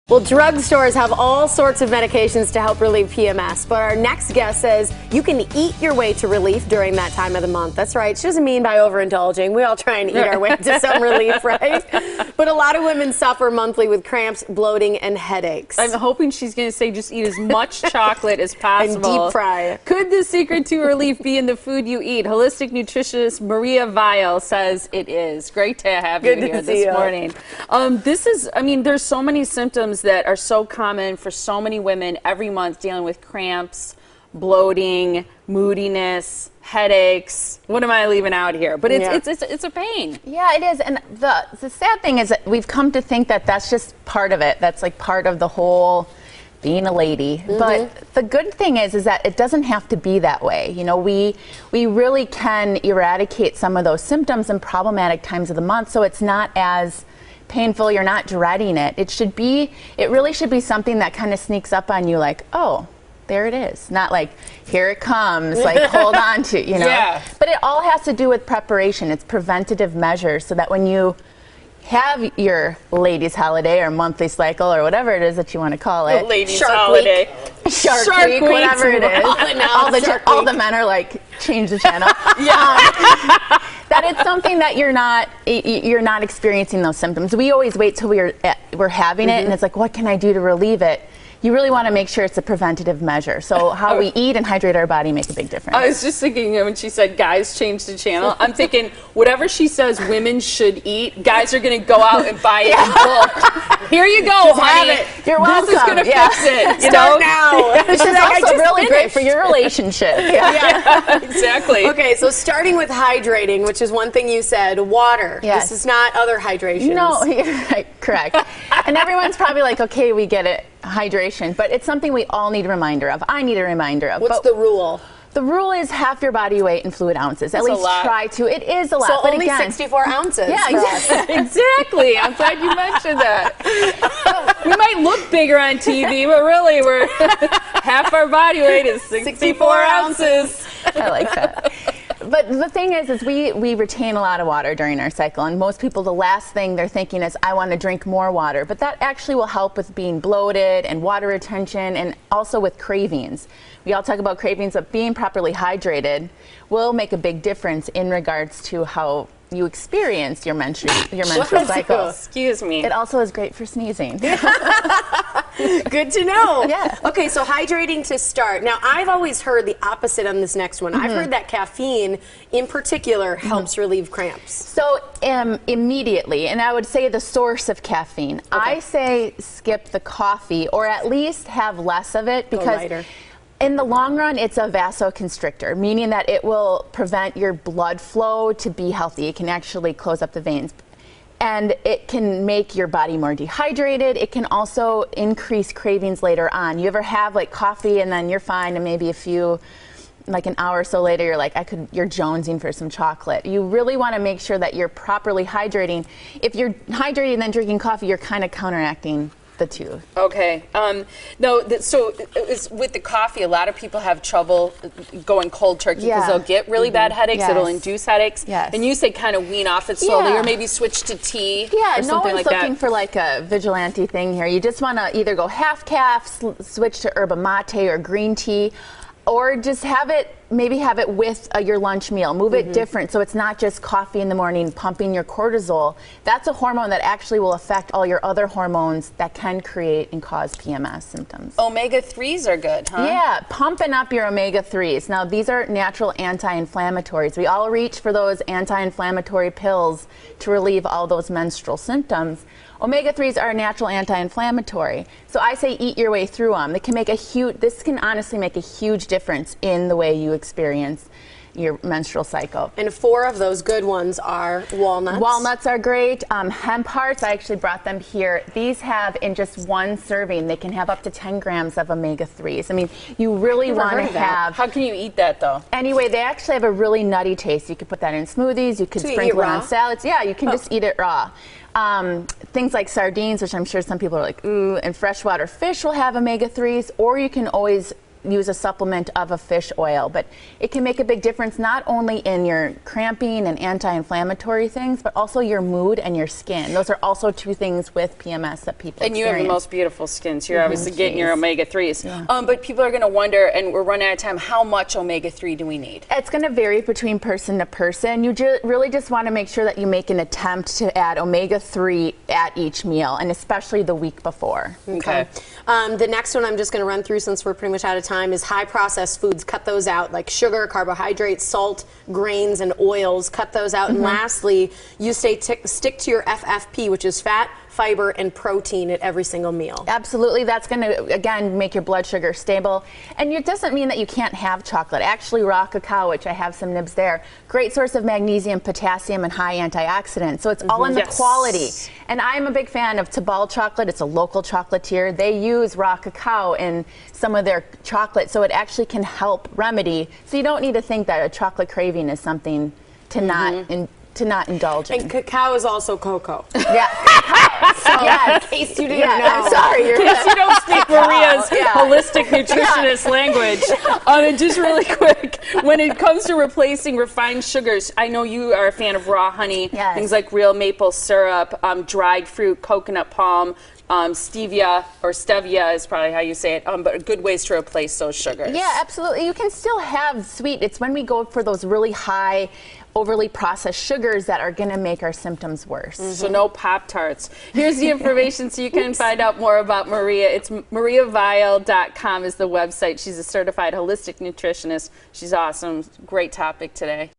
Well, drugstores have all sorts of medications to help relieve PMS, but our next guest says you can eat your way to relief during that time of the month. That's right. She doesn't mean by overindulging. We all try and eat our way to some relief, right? But a lot of women suffer monthly with cramps, bloating, and headaches. I'm hoping she's going to say just eat as much chocolate as possible. And deep fry it. Could the secret to relief be in the food you eat? Holistic Nutritionist Maria Viall says it is. Great to have you here this morning. There's so many symptoms that are so common for so many women every month dealing with cramps, bloating, moodiness, headaches. What am I leaving out here? But it's a pain. Yeah, it is. And the sad thing is that we've come to think that that's just part of it. That's like part of the whole being a lady. But the good thing is that it doesn't have to be that way. You know, we really can eradicate some of those symptoms in problematic times of the month, so it's not as painful, you're not dreading it. It really should be something that kind of sneaks up on you, like, oh, there it is. Not like, here it comes, like, hold on to, you know. Yeah. But it all has to do with preparation. It's preventative measures so that when you have your ladies' holiday or monthly cycle or whatever it is that you want to call it. Ladies' holiday. Shark Week, whatever it is. All the men are like, change the channel. That it's something that you're not experiencing those symptoms. We always wait till we're having it, and it's like, what can I do to relieve it? You really want to make sure it's a preventative measure. So how we eat and hydrate our body make a big difference. I was just thinking when she said guys change the channel, I'm thinking whatever she says women should eat, guys are going to go out and buy it in bulk. Here you go, honey. Have it. You're welcome. This is going to fix it. You Start know? now. Which is also really great for your relationship. Yeah, exactly. Okay, so starting with hydrating, which is one thing you said, water. Yes. This is not other hydrations. No, right, correct. And everyone's probably like, okay, we get it, hydration, but it's something we all need a reminder of. I need a reminder of. What's the rule? The rule is half your body weight in fluid ounces. At least try to. It is a lot. So but only again, 64 ounces. Yeah, Exactly. I'm glad you mentioned that. We might look bigger on TV, but really we're half our body weight is 64 ounces. I like that. But the thing is we retain a lot of water during our cycle, and most people, the last thing they're thinking is, I want to drink more water. But that actually will help with being bloated and water retention, and also with cravings. We all talk about cravings, but being properly hydrated will make a big difference in regards to how you experience your menstrual cycle. Excuse me. It also is great for sneezing. Good to know. Yeah. Okay, so hydrating to start. Now, I've always heard the opposite on this next one. I've heard that caffeine, in particular, helps relieve cramps. So immediately, and I would say the source of caffeine. Okay. I say skip the coffee, or at least have less of it, because in the long run, it's a vasoconstrictor, meaning that it will prevent your blood flow to be healthy. It can actually close up the veins. And it can make your body more dehydrated. It can also increase cravings later on. You ever have like coffee and then you're fine, and maybe like an hour or so later, you're like, you're jonesing for some chocolate. You really want to make sure that you're properly hydrating. If you're hydrating and then drinking coffee, you're kind of counteracting the two. Okay. So with the coffee, a lot of people have trouble going cold turkey because they'll get really bad headaches. It'll induce headaches. Yes. And you say kind of wean off it slowly, or maybe switch to tea. Yeah, or no something one's like looking for like a vigilante thing here. You just want to either go half calf, switch to yerba mate or green tea, or just maybe have it with your lunch meal. Move it different, so it's not just coffee in the morning pumping your cortisol. That's a hormone that actually will affect all your other hormones that can create and cause PMS symptoms. Omega-3s are good, huh? Yeah, pumping up your omega-3s. Now, these are natural anti-inflammatories. We all reach for those anti-inflammatory pills to relieve all those menstrual symptoms. Omega-3s are a natural anti-inflammatory. So I say eat your way through them. This can honestly make a huge difference in the way you experience your menstrual cycle. And 4 of those good ones are walnuts. Walnuts are great. Hemp hearts, I actually brought them here. These have, in just one serving, they can have up to 10 grams of omega-3s. I mean, you really want to have... How can you eat that, though? Anyway, they actually have a really nutty taste. You could put that in smoothies. You could sprinkle it on salads. Yeah, you can just eat it raw. Things like sardines, which I'm sure some people are like, ooh, and freshwater fish will have omega-3s, or you can always use a supplement of a fish oil. But it can make a big difference not only in your cramping and anti-inflammatory things, but also your mood and your skin. Those are also two things with PMS that people And experience. you have the most beautiful skin, so you're obviously getting your omega-3s. Yeah. But people are going to wonder, and we're running out of time, how much omega-3 do we need? It's going to vary between person to person. You really just want to make sure that you make an attempt to add omega-3 at each meal, and especially the week before. Okay. The next one I'm just going to run through since we're pretty much out of time is high processed foods. Cut those out, like sugar, carbohydrates, salt, grains, and oils. Cut those out. And lastly, you stick to your FFP, which is fat, fiber, and protein at every single meal. Absolutely. That's going to, again, make your blood sugar stable. And it doesn't mean that you can't have chocolate. Actually, raw cacao, which I have some nibs there, great source of magnesium, potassium, and high antioxidants. So it's all in the quality. And I'm a big fan of Tabal chocolate. It's a local chocolatier. They use raw cacao in some of their chocolate, so it actually can help remedy. So you don't need to think that a chocolate craving is something to not indulge in. And cacao is also cocoa. Yeah. So, in case you didn't know. I'm sorry. In case you don't speak Maria's holistic nutritionist language. And just really quick, when it comes to replacing refined sugars, I know you are a fan of raw honey, things like real maple syrup, dried fruit, coconut palm, stevia, or stevia is probably how you say it, but good ways to replace those sugars. Yeah, absolutely. You can still have sweet. It's when we go for those really high, overly processed sugars that are going to make our symptoms worse. So no Pop-Tarts. Here's the information so you can find out more about Maria. It's mariaviall.com is the website. She's a certified holistic nutritionist. She's awesome. Great topic today.